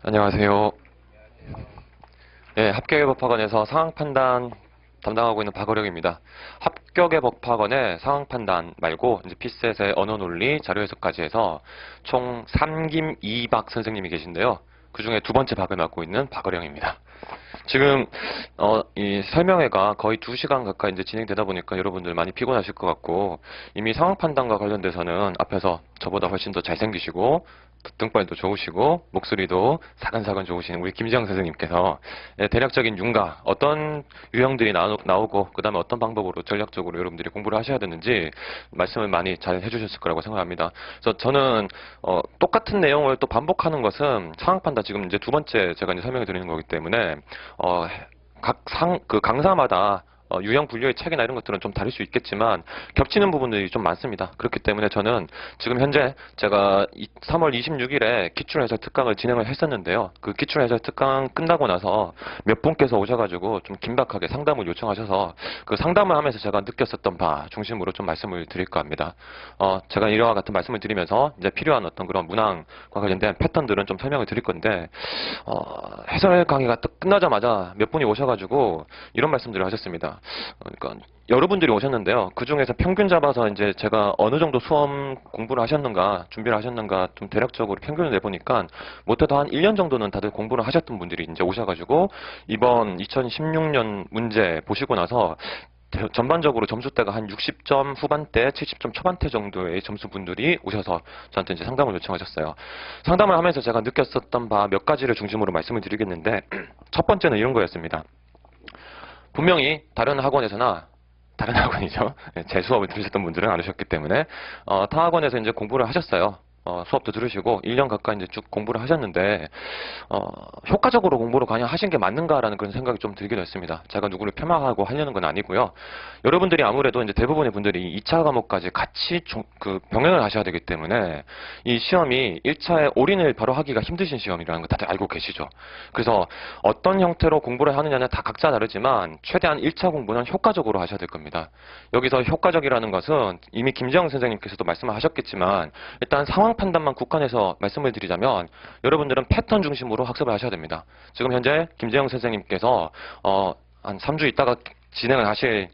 안녕하세요. 네, 합격의 법학원에서 상황 판단 담당하고 있는 박어령입니다. 합격의 법학원의 상황 판단 말고 이제 피셋의 언어 논리, 자료 해석까지 해서 총 3김 2박 선생님이 계신데요. 그 중에 두 번째 박을 맡고 있는 박어령입니다. 지금 이 설명회가 거의 2시간 가까이 이제 진행되다 보니까 여러분들 많이 피곤하실 것 같고, 이미 상황 판단과 관련돼서는 앞에서 저보다 훨씬 더 잘생기시고 등발도 좋으시고 목소리도 사근사근 좋으신 우리 김지영 선생님께서 대략적인 융가, 어떤 유형들이 나오고 그 다음에 어떤 방법으로 전략적으로 여러분들이 공부를 하셔야 되는지 말씀을 많이 잘 해주셨을 거라고 생각합니다. 그래서 저는 똑같은 내용을 또 반복하는 것은 상황 판단, 지금 이제 두 번째 제가 이제 설명을 드리는 거기 때문에 그 강사마다 유형 분류의 책이나 이런 것들은 좀 다를 수 있겠지만 겹치는 부분들이 좀 많습니다. 그렇기 때문에 저는 지금 현재 제가 3월 26일에 기출해설 특강을 진행을 했었는데요. 그 기출해설 특강 끝나고 나서 몇 분께서 오셔가지고 좀 긴박하게 상담을 요청하셔서 그 상담을 하면서 제가 느꼈었던 바 중심으로 좀 말씀을 드릴까 합니다. 제가 이와 같은 말씀을 드리면서 이제 필요한 어떤 그런 문항과 관련된 패턴들은 좀 설명을 드릴 건데, 해설 강의가 끝나자마자 몇 분이 오셔가지고 이런 말씀들을 하셨습니다. 그러니까 여러분들이 오셨는데요. 그 중에서 평균 잡아서 이제 제가 어느 정도 수험 공부를 하셨는가, 준비를 하셨는가, 좀 대략적으로 평균을 내보니까 못해도 한 1년 정도는 다들 공부를 하셨던 분들이 이제 오셔가지고 이번 2016년 문제 보시고 나서 전반적으로 점수대가 한 60점 후반대, 70점 초반대 정도의 점수분들이 오셔서 저한테 이제 상담을 요청하셨어요. 상담을 하면서 제가 느꼈었던 바 몇 가지를 중심으로 말씀을 드리겠는데, 첫 번째는 이런 거였습니다. 분명히 다른 학원에서나, 다른 학원이죠. 제 수업을 들으셨던 분들은 안 오셨기 때문에 타 학원에서 이제 공부를 하셨어요. 수업도 들으시고 1년 가까이 이제 쭉 공부를 하셨는데 효과적으로 공부를 과연 하신 게 맞는가라는 그런 생각이 좀 들기도 했습니다. 제가 누구를 폄하하고 하려는 건 아니고요. 여러분들이 아무래도 이제 대부분의 분들이 2차 과목까지 같이 병행을 하셔야 되기 때문에 이 시험이 1차에 올인을 바로 하기가 힘드신 시험이라는 거 다들 알고 계시죠. 그래서 어떤 형태로 공부를 하느냐는 다 각자 다르지만 최대한 1차 공부는 효과적으로 하셔야 될 겁니다. 여기서 효과적이라는 것은 이미 김재영 선생님께서도 말씀하셨겠지만 일단 상황 판단만 국한해서 말씀을 드리자면 여러분들은 패턴 중심으로 학습을 하셔야 됩니다. 지금 현재 김재영 선생님께서 한 3주 있다가 진행을 하실,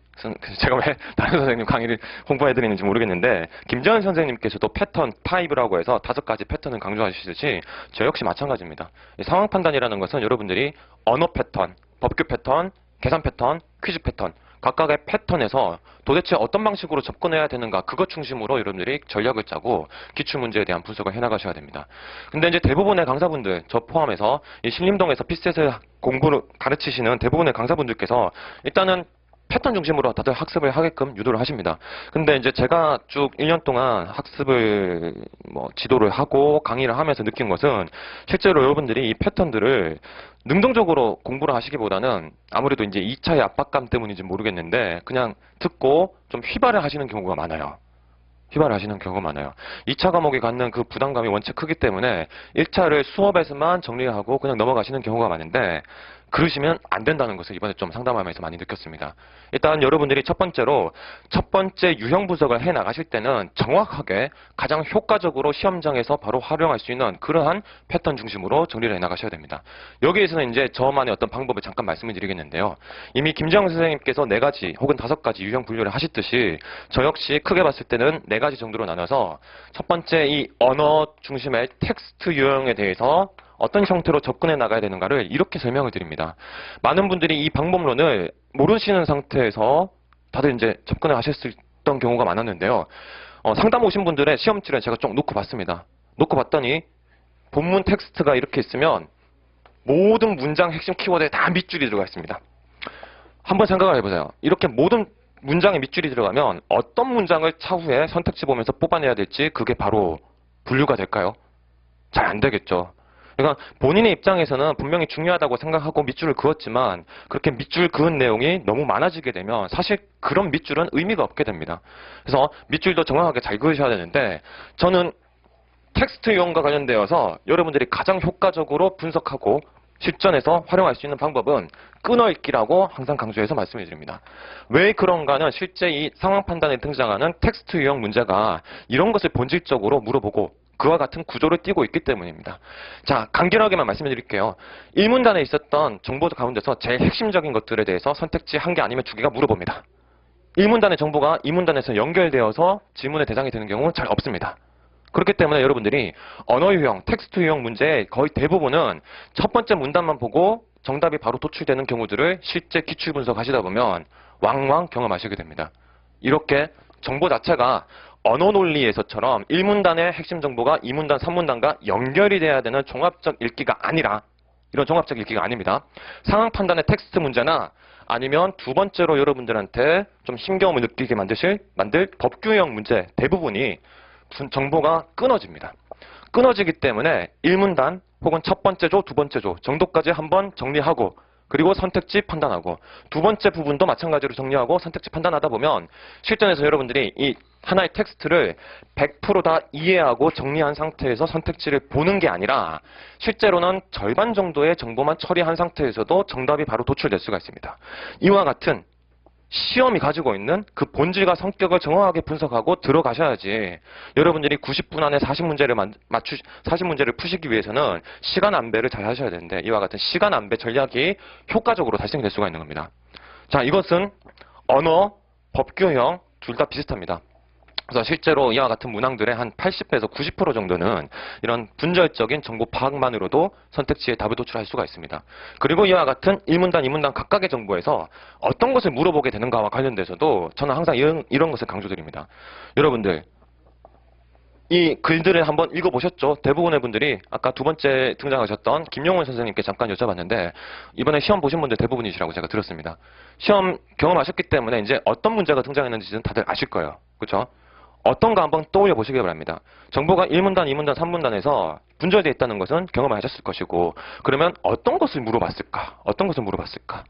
제가 왜 다른 선생님 강의를 홍보해드리는지 모르겠는데, 김재현 선생님께서도 패턴 5라고 해서 5가지 패턴을 강조하시듯이 저 역시 마찬가지입니다. 상황 판단이라는 것은 여러분들이 언어 패턴, 법규 패턴, 계산 패턴, 퀴즈 패턴, 각각의 패턴에서 도대체 어떤 방식으로 접근해야 되는가, 그것 중심으로 여러분들이 전략을 짜고 기출문제에 대한 분석을 해나가셔야 됩니다. 근데 이제 대부분의 강사분들, 저 포함해서 이 신림동에서 피셋을 공부를 가르치시는 대부분의 강사분들께서 일단은 패턴 중심으로 다들 학습을 하게끔 유도를 하십니다. 근데 이제 제가 쭉 1년 동안 학습을 지도를 하고 강의를 하면서 느낀 것은, 실제로 여러분들이 이 패턴들을 능동적으로 공부를 하시기보다는 아무래도 이제 2차의 압박감 때문인지 모르겠는데 그냥 듣고 좀 휘발을 하시는 경우가 많아요. 휘발을 하시는 경우가 많아요. 2차 과목에 갖는 그 부담감이 원체 크기 때문에 1차를 수업에서만 정리하고 그냥 넘어가시는 경우가 많은데, 그러시면 안 된다는 것을 이번에 좀 상담하면서 많이 느꼈습니다. 일단 여러분들이 첫 번째로 첫 번째 유형 분석을 해 나가실 때는 정확하게 가장 효과적으로 시험장에서 바로 활용할 수 있는 그러한 패턴 중심으로 정리를 해 나가셔야 됩니다. 여기에서는 이제 저만의 어떤 방법을 잠깐 말씀을 드리겠는데요. 이미 김정은 선생님께서 4가지 혹은 5가지 유형 분류를 하셨듯이 저 역시 크게 봤을 때는 4가지 정도로 나눠서 첫 번째 이 언어 중심의 텍스트 유형에 대해서 어떤 형태로 접근해 나가야 되는가를 이렇게 설명을 드립니다. 많은 분들이 이 방법론을 모르시는 상태에서 다들 이제 접근을 하셨던 경우가 많았는데요. 상담 오신 분들의 시험지를 제가 좀 놓고 봤습니다. 놓고 봤더니 본문 텍스트가 이렇게 있으면 모든 문장 핵심 키워드에 다 밑줄이 들어가 있습니다. 한번 생각을 해보세요. 이렇게 모든 문장에 밑줄이 들어가면 어떤 문장을 차후에 선택지 보면서 뽑아내야 될지 그게 바로 분류가 될까요? 잘 안 되겠죠. 그러니까 본인의 입장에서는 분명히 중요하다고 생각하고 밑줄을 그었지만 그렇게 밑줄 그은 내용이 너무 많아지게 되면 사실 그런 밑줄은 의미가 없게 됩니다. 그래서 밑줄도 정확하게 잘 그으셔야 되는데, 저는 텍스트 유형과 관련되어서 여러분들이 가장 효과적으로 분석하고 실전에서 활용할 수 있는 방법은 끊어읽기라고 항상 강조해서 말씀을 드립니다. 왜 그런가는 실제 이 상황 판단에 등장하는 텍스트 유형 문제가 이런 것을 본질적으로 물어보고 그와 같은 구조를 띠고 있기 때문입니다. 자, 간결하게만 말씀해 드릴게요. 1문단에 있었던 정보 가운데서 제일 핵심적인 것들에 대해서 선택지 1개 아니면 2개가 물어봅니다. 1문단의 정보가 2문단에서 연결되어서 질문의 대상이 되는 경우는 잘 없습니다. 그렇기 때문에 여러분들이 언어 유형, 텍스트 유형 문제의 거의 대부분은 첫 번째 문단만 보고 정답이 바로 도출되는 경우들을 실제 기출 분석하시다 보면 왕왕 경험하시게 됩니다. 이렇게 정보 자체가 언어 논리에서처럼 1문단의 핵심 정보가 2문단, 3문단과 연결이 돼야 되는 종합적 읽기가 아니라 이런 종합적 읽기가 아닙니다. 상황 판단의 텍스트 문제나 아니면 두 번째로 여러분들한테 좀 힘겨움을 느끼게 만들 법규형 문제 대부분이 정보가 끊어집니다. 끊어지기 때문에 1문단 혹은 첫 번째 조, 두 번째 조 정도까지 한번 정리하고 그리고 선택지 판단하고 두 번째 부분도 마찬가지로 정리하고 선택지 판단하다 보면 실전에서 여러분들이 이 하나의 텍스트를 100% 다 이해하고 정리한 상태에서 선택지를 보는 게 아니라 실제로는 절반 정도의 정보만 처리한 상태에서도 정답이 바로 도출될 수가 있습니다. 이와 같은 시험이 가지고 있는 그 본질과 성격을 정확하게 분석하고 들어가셔야지 여러분들이 90분 안에 40문제를 푸시기 위해서는 시간 안배를 잘 하셔야 되는데 이와 같은 시간 안배 전략이 효과적으로 달성될 수가 있는 겁니다. 자, 이것은 언어, 법규형 둘 다 비슷합니다. 그래서 실제로 이와 같은 문항들의 한 80에서 90% 정도는 이런 분절적인 정보 파악만으로도 선택지에 답을 도출할 수가 있습니다. 그리고 이와 같은 1문단, 2문단 각각의 정보에서 어떤 것을 물어보게 되는가와 관련돼서도 저는 항상 이런 것을 강조드립니다. 여러분들, 이 글들을 한번 읽어보셨죠? 대부분의 분들이 아까 두 번째 등장하셨던 김용훈 선생님께 잠깐 여쭤봤는데 이번에 시험 보신 분들 대부분이시라고 제가 들었습니다. 시험 경험하셨기 때문에 이제 어떤 문제가 등장했는지는 다들 아실 거예요. 그렇죠? 어떤가 한번 떠올려 보시기 바랍니다. 정보가 1문단, 2문단, 3문단에서 분절되어 있다는 것은 경험을 하셨을 것이고 그러면 어떤 것을 물어봤을까? 어떤 것을 물어봤을까?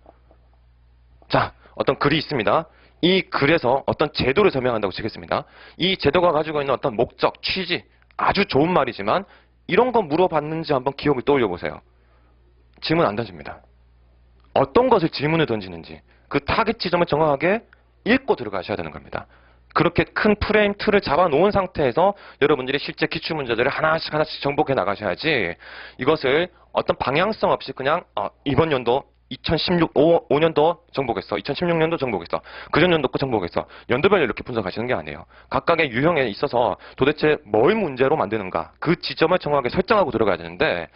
자, 어떤 글이 있습니다. 이 글에서 어떤 제도를 설명한다고 치겠습니다. 이 제도가 가지고 있는 어떤 목적, 취지, 아주 좋은 말이지만 이런 거 물어봤는지 한번 기억을 떠올려 보세요. 질문 안 던집니다. 어떤 것을 질문을 던지는지 그 타겟 지점을 정확하게 읽고 들어가셔야 되는 겁니다. 그렇게 큰 프레임 틀을 잡아놓은 상태에서 여러분들이 실제 기출문제들을 하나씩 정복해 나가셔야지 이것을 어떤 방향성 없이 그냥 이번 연도 2015년도 정복했어. 2016년도 정복했어. 그전 연도 거 정복했어. 연도별로 이렇게 분석하시는 게 아니에요. 각각의 유형에 있어서 도대체 뭘 문제로 만드는가 그 지점을 정확하게 설정하고 들어가야 되는데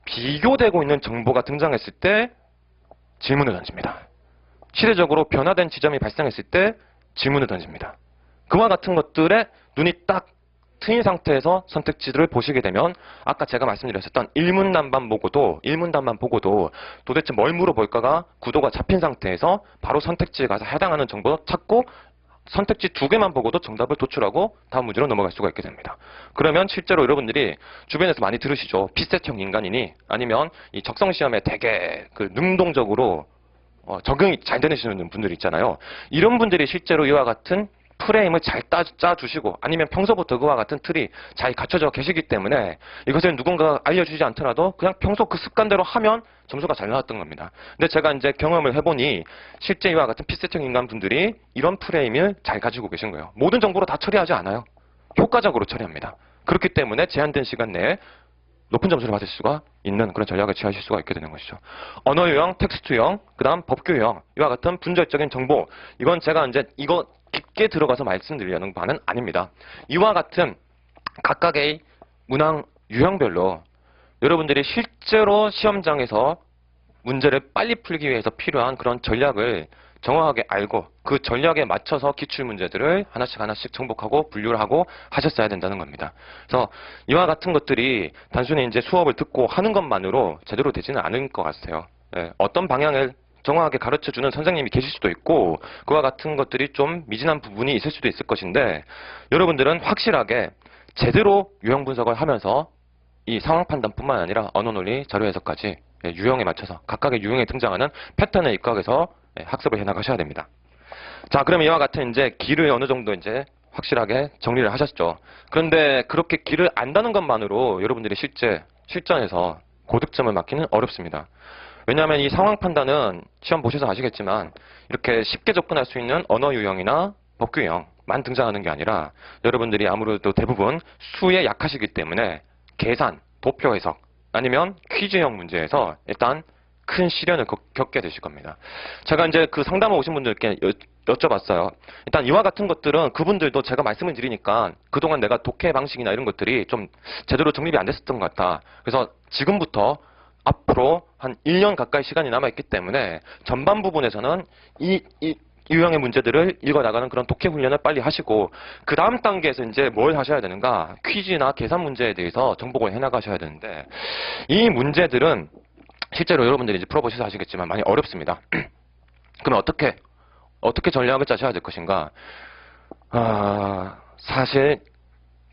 비교되고 있는 정보가 등장했을 때 질문을 던집니다. 시대적으로 변화된 지점이 발생했을 때 질문을 던집니다. 그와 같은 것들에 눈이 딱 트인 상태에서 선택지들을 보시게 되면 아까 제가 말씀드렸었던 1문단만 보고도 도대체 뭘 물어볼까가 구도가 잡힌 상태에서 바로 선택지에 가서 해당하는 정보를 찾고 선택지 2개만 보고도 정답을 도출하고 다음 문제로 넘어갈 수가 있게 됩니다. 그러면 실제로 여러분들이 주변에서 많이 들으시죠. 피셋형 인간이니 아니면 이 적성시험에 되게 능동적으로 적응이 잘 되시는 분들이 있잖아요. 이런 분들이 실제로 이와 같은 프레임을 잘 짜주시고 아니면 평소부터 그와 같은 틀이 잘 갖춰져 계시기 때문에 이것을 누군가가 알려주지 않더라도 그냥 평소 그 습관대로 하면 점수가 잘 나왔던 겁니다. 근데 제가 이제 경험을 해보니 실제 이와 같은 피셋형 인간분들이 이런 프레임을 잘 가지고 계신 거예요. 모든 정보를 다 처리하지 않아요. 효과적으로 처리합니다. 그렇기 때문에 제한된 시간 내에 높은 점수를 받을 수가 있는 그런 전략을 취하실 수가 있게 되는 것이죠. 언어 유형, 텍스트 유형, 그 다음 법규 유형 이와 같은 분절적인 정보 이건 제가 이제 이거 깊게 들어가서 말씀드리려는 바는 아닙니다. 이와 같은 각각의 문항 유형별로 여러분들이 실제로 시험장에서 문제를 빨리 풀기 위해서 필요한 그런 전략을 정확하게 알고 그 전략에 맞춰서 기출문제들을 하나씩 정복하고 분류를 하고 하셨어야 된다는 겁니다. 그래서 이와 같은 것들이 단순히 이제 수업을 듣고 하는 것만으로 제대로 되지는 않을 것 같아요. 어떤 방향을 정확하게 가르쳐주는 선생님이 계실 수도 있고 그와 같은 것들이 좀 미진한 부분이 있을 수도 있을 것인데 여러분들은 확실하게 제대로 유형 분석을 하면서 이 상황 판단뿐만 아니라 언어 논리, 자료 해석까지 유형에 맞춰서 각각의 유형에 등장하는 패턴에 입각해서 학습을 해나가셔야 됩니다. 자, 그러면 이와 같은 이제 길을 어느 정도 이제 확실하게 정리를 하셨죠. 그런데 그렇게 길을 안다는 것만으로 여러분들이 실전에서 고득점을 맞기는 어렵습니다. 왜냐하면 이 상황 판단은 시험 보셔서 아시겠지만 이렇게 쉽게 접근할 수 있는 언어 유형이나 법규 유형 문제만 등장하는 게 아니라 여러분들이 아무래도 대부분 수에 약하시기 때문에 계산, 도표 해석 아니면 퀴즈형 문제에서 일단 큰 시련을 겪게 되실 겁니다. 제가 이제 그 상담을 오신 분들께 여쭤봤어요. 일단 이와 같은 것들은 그분들도 제가 말씀을 드리니까 그동안 내가 독해 방식이나 이런 것들이 좀 제대로 정립이 안 됐었던 것 같다. 그래서 지금부터 앞으로 한 1년 가까이 시간이 남아있기 때문에 전반 부분에서는 이 유형의 문제들을 읽어나가는 그런 독해 훈련을 빨리 하시고 그 다음 단계에서 이제 뭘 하셔야 되는가? 퀴즈나 계산 문제에 대해서 정복을 해나가셔야 되는데 이 문제들은 실제로 여러분들이 이제 풀어보셔서 아시겠지만 많이 어렵습니다. 그러면 어떻게 전략을 짜셔야 될 것인가? 사실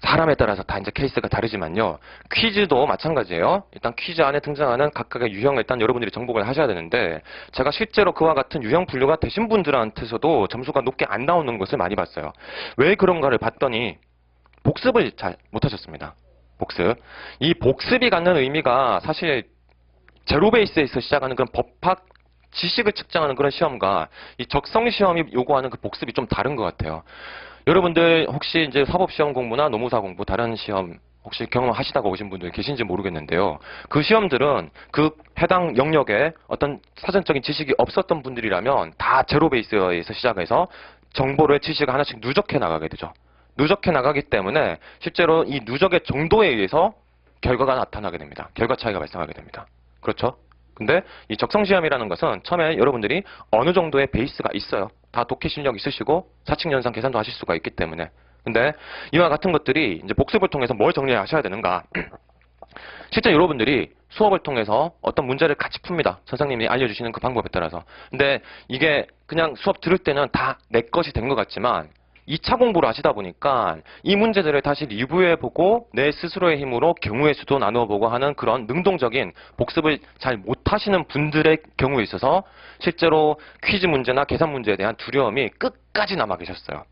사람에 따라서 다 이제 케이스가 다르지만요. 퀴즈도 마찬가지예요. 일단 퀴즈 안에 등장하는 각각의 유형을 일단 여러분들이 정복을 하셔야 되는데 제가 실제로 그와 같은 유형 분류가 되신 분들한테서도 점수가 높게 안 나오는 것을 많이 봤어요. 왜 그런가를 봤더니 복습을 잘 못하셨습니다. 복습. 이 복습이 갖는 의미가 사실 제로 베이스에서 시작하는 그런 법학 지식을 측정하는 그런 시험과 이 적성 시험이 요구하는 그 복습이 좀 다른 것 같아요. 여러분들 혹시 이제 사법시험 공부나 노무사 공부 다른 시험 혹시 경험하시다가 오신 분들 계신지 모르겠는데요. 그 시험들은 그 해당 영역에 어떤 사전적인 지식이 없었던 분들이라면 다 제로 베이스에서 시작해서 정보를 지식을 하나씩 누적해 나가게 되죠. 누적해 나가기 때문에 실제로 이 누적의 정도에 의해서 결과가 나타나게 됩니다. 결과 차이가 발생하게 됩니다. 그렇죠? 근데 이 적성시험이라는 것은 처음에 여러분들이 어느 정도의 베이스가 있어요. 다 독해 실력 있으시고 사칙연산 계산도 하실 수가 있기 때문에. 근데 이와 같은 것들이 이제 복습을 통해서 뭘 정리하셔야 되는가? 실제 여러분들이 수업을 통해서 어떤 문제를 같이 풉니다. 선생님이 알려주시는 그 방법에 따라서. 근데 이게 그냥 수업 들을 때는 다 내 것이 된 것 같지만 2차 공부를 하시다 보니까 이 문제들을 다시 리뷰해보고 내 스스로의 힘으로 경우의 수도 나누어보고 하는 그런 능동적인 복습을 잘 못하시는 분들의 경우에 있어서 실제로 퀴즈 문제나 계산 문제에 대한 두려움이 끝까지 남아 계셨어요.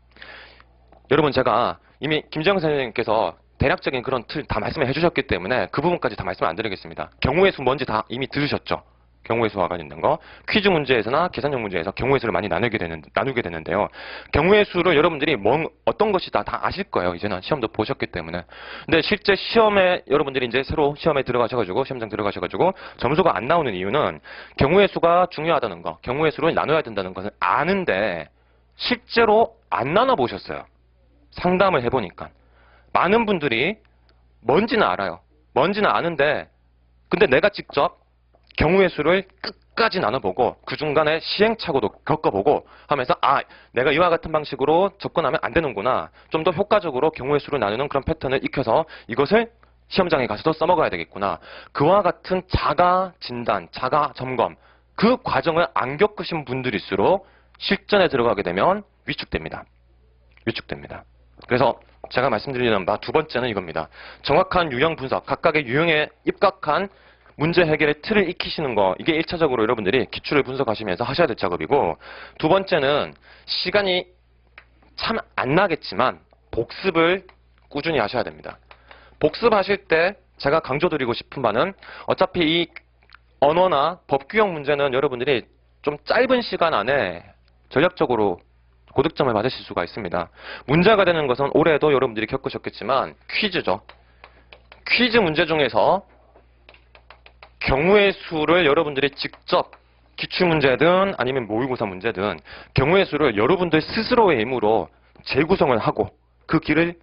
여러분 제가 이미 김재영 선생님께서 대략적인 그런 틀 다 말씀을 해주셨기 때문에 그 부분까지 다 말씀 안 드리겠습니다. 경우의 수 뭔지 다 이미 들으셨죠? 경우의 수와 관련된 거. 퀴즈 문제에서나 계산형 문제에서 경우의 수를 많이 나누게 되는데요. 경우의 수를 여러분들이 어떤 것이다 다 아실 거예요. 이제는 시험도 보셨기 때문에. 근데 실제 시험에 여러분들이 이제 새로 시험에 들어가셔가지고 시험장 들어가셔가지고 점수가 안 나오는 이유는 경우의 수가 중요하다는 거, 경우의 수를 나눠야 된다는 것을 아는데 실제로 안 나눠 보셨어요. 상담을 해보니까. 많은 분들이 뭔지는 알아요. 뭔지는 아는데 근데 내가 직접 경우의 수를 끝까지 나눠보고 그 중간에 시행착오도 겪어보고 하면서 내가 이와 같은 방식으로 접근하면 안 되는구나. 좀 더 효과적으로 경우의 수를 나누는 그런 패턴을 익혀서 이것을 시험장에 가서도 써먹어야 되겠구나. 그와 같은 자가 진단, 자가 점검 그 과정을 안 겪으신 분들일수록 실전에 들어가게 되면 위축됩니다. 위축됩니다. 그래서 제가 말씀드리는 바 두 번째는 이겁니다. 정확한 유형 분석, 각각의 유형에 입각한 문제 해결의 틀을 익히시는 거, 이게 1차적으로 여러분들이 기출을 분석하시면서 하셔야 될 작업이고, 두 번째는 시간이 참 안 나겠지만 복습을 꾸준히 하셔야 됩니다. 복습하실 때 제가 강조드리고 싶은 바는 어차피 이 언어나 법규형 문제는 여러분들이 좀 짧은 시간 안에 전략적으로 고득점을 받으실 수가 있습니다. 문제가 되는 것은 올해도 여러분들이 겪으셨겠지만 퀴즈죠. 퀴즈 문제 중에서 경우의 수를 여러분들이 직접 기출문제든 아니면 모의고사 문제든 경우의 수를 여러분들 스스로의 힘으로 재구성을 하고 그 길을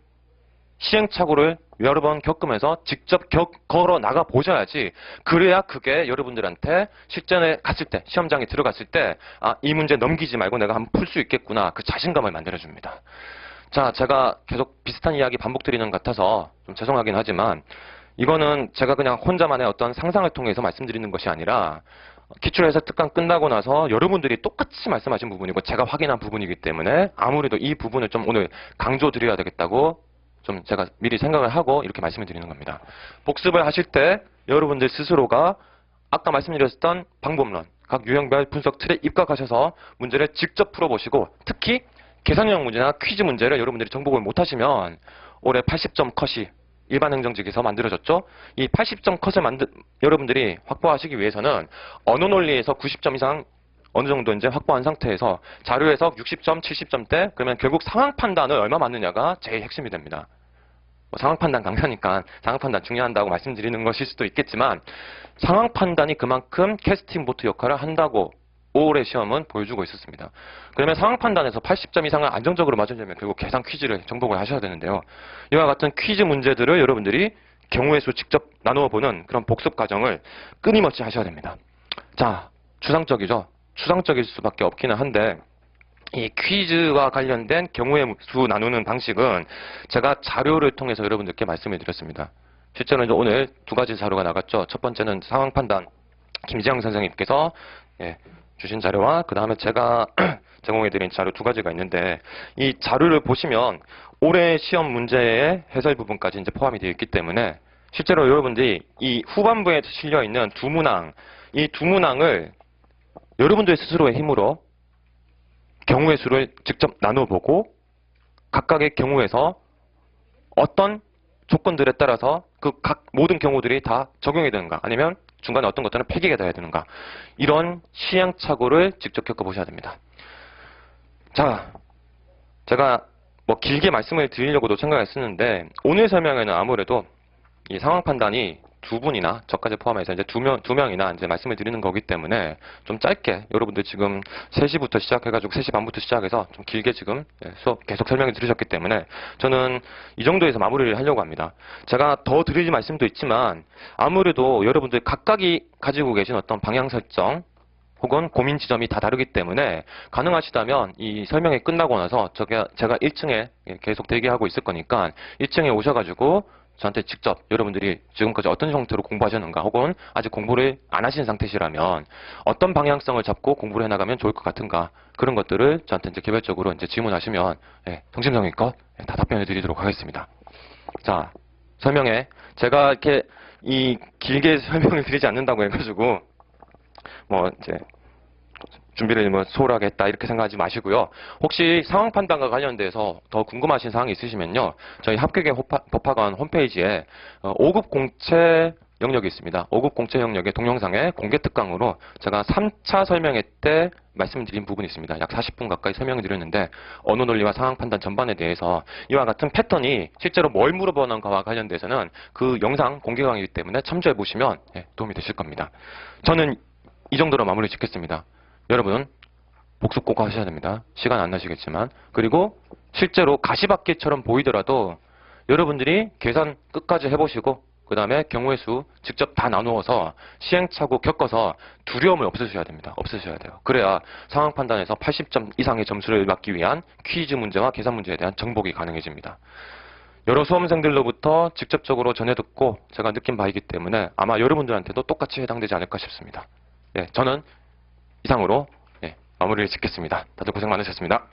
시행착오를 여러 번 겪으면서 직접 걸어 나가 보셔야지. 그래야 그게 여러분들한테 실전에 갔을 때, 시험장에 들어갔을 때 이 문제 넘기지 말고 내가 한번 풀 수 있겠구나. 그 자신감을 만들어줍니다. 자, 제가 계속 비슷한 이야기 반복드리는 것 같아서 좀 죄송하긴 하지만 이거는 제가 그냥 혼자만의 어떤 상상을 통해서 말씀드리는 것이 아니라 기출해석 특강 끝나고 나서 여러분들이 똑같이 말씀하신 부분이고 제가 확인한 부분이기 때문에 아무래도 이 부분을 좀 오늘 강조드려야 되겠다고 좀 제가 미리 생각을 하고 이렇게 말씀을 드리는 겁니다. 복습을 하실 때 여러분들 스스로가 아까 말씀드렸던 방법론, 각 유형별 분석 틀에 입각하셔서 문제를 직접 풀어보시고 특히 계산형 문제나 퀴즈 문제를 여러분들이 정복을 못하시면 올해 80점 컷이 일반 행정직에서 만들어졌죠. 이 80점 컷을 여러분들이 확보하시기 위해서는 언어 논리에서 90점 이상 어느 정도 이제 확보한 상태에서 자료 해석 60점, 70점대 그러면 결국 상황 판단을 얼마 맞느냐가 제일 핵심이 됩니다. 뭐 상황 판단 강사니까 상황 판단 중요한다고 말씀드리는 것일 수도 있겠지만 상황 판단이 그만큼 캐스팅 보트 역할을 한다고 올해 시험은 보여주고 있었습니다. 그러면 상황 판단에서 80점 이상을 안정적으로 맞으려면 결국 계산 퀴즈를 정복을 하셔야 되는데요. 이와 같은 퀴즈 문제들을 여러분들이 경우의 수 직접 나누어 보는 그런 복습 과정을 끊임없이 하셔야 됩니다. 자, 추상적이죠. 추상적일 수밖에 없기는 한데 이 퀴즈와 관련된 경우의 수 나누는 방식은 제가 자료를 통해서 여러분들께 말씀을 드렸습니다. 실제로 이제 오늘 두 가지 자료가 나갔죠. 첫 번째는 상황 판단 김지영 선생님께서 주신 자료와 그 다음에 제가 제공해드린 자료 두 가지가 있는데 이 자료를 보시면 올해 시험 문제의 해설 부분까지 이제 포함이 되어 있기 때문에 실제로 여러분들이 이 후반부에 실려 있는 두 문항, 이 두 문항을 여러분들 스스로의 힘으로 경우의 수를 직접 나눠보고 각각의 경우에서 어떤 조건들에 따라서 그 각 모든 경우들이 다 적용이 되는가 아니면 중간에 어떤 것들은 폐기가 돼야 되는가 이런 시행착오를 직접 겪어보셔야 됩니다. 자, 제가 뭐 길게 말씀을 드리려고도 생각했었는데 오늘 설명에는 아무래도 이 상황 판단이 두 분이나 저까지 포함해서 이제 두 명이나 이제 말씀을 드리는 거기 때문에 좀 짧게 여러분들 지금 3시부터 시작해가지고 3시 반부터 시작해서 좀 길게 지금 수업 계속 설명을 들으셨기 때문에 저는 이 정도에서 마무리를 하려고 합니다. 제가 더 드릴 말씀도 있지만 아무래도 여러분들 각각이 가지고 계신 어떤 방향 설정 혹은 고민 지점이 다 다르기 때문에 가능하시다면 이 설명이 끝나고 나서 제가 1층에 계속 대기하고 있을 거니까 1층에 오셔가지고 저한테 직접 여러분들이 지금까지 어떤 형태로 공부하셨는가 혹은 아직 공부를 안 하신 상태시라면 어떤 방향성을 잡고 공부를 해나가면 좋을 것 같은가 그런 것들을 저한테 이제 개별적으로 이제 질문하시면 성심성의껏 다 답변해 드리도록 하겠습니다. 자, 설명에 제가 이렇게 이 길게 설명을 드리지 않는다고 해가지고 뭐 이제 준비를 뭐 소홀하게 했다 이렇게 생각하지 마시고요. 혹시 상황 판단과 관련돼서 더 궁금하신 사항이 있으시면요. 저희 합격의 법학원 홈페이지에 5급 공채 영역이 있습니다. 5급 공채 영역의 동영상에 공개 특강으로 제가 3차 설명회 때 말씀드린 부분이 있습니다. 약 40분 가까이 설명을 드렸는데 언어 논리와 상황 판단 전반에 대해서 이와 같은 패턴이 실제로 뭘 물어보는가와 관련돼서는 그 영상 공개 강의이기 때문에 참조해 보시면 도움이 되실 겁니다. 저는 이 정도로 마무리 짓겠습니다. 여러분 복습 꼭 하셔야 됩니다. 시간 안 나시겠지만 그리고 실제로 가시밭길처럼 보이더라도 여러분들이 계산 끝까지 해보시고 그 다음에 경우의 수 직접 다 나누어서 시행착오 겪어서 두려움을 없애셔야 됩니다. 없애셔야 돼요. 그래야 상황 판단에서 80점 이상의 점수를 받기 위한 퀴즈 문제와 계산 문제에 대한 정복이 가능해집니다. 여러 수험생들로부터 직접적으로 전해 듣고 제가 느낀 바이기 때문에 아마 여러분들한테도 똑같이 해당되지 않을까 싶습니다. 저는 이상으로 마무리를 짓겠습니다. 다들 고생 많으셨습니다.